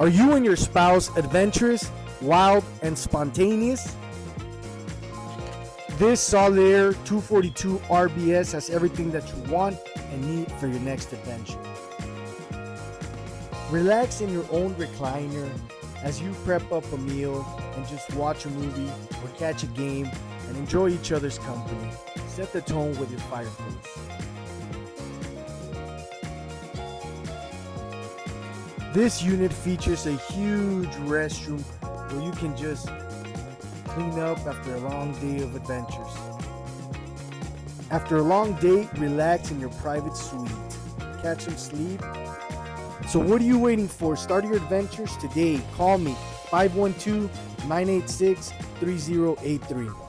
Are you and your spouse adventurous, wild, and spontaneous? This Solaire 242 RBS has everything that you want and need for your next adventure. Relax in your own recliner as you prep up a meal and just watch a movie or catch a game and enjoy each other's company. Set the tone with your fireplace. This unit features a huge restroom where you can just clean up after a long day of adventures. After a long day, relax in your private suite. Catch some sleep. So what are you waiting for? Start your adventures today. Call me 512-986-3083.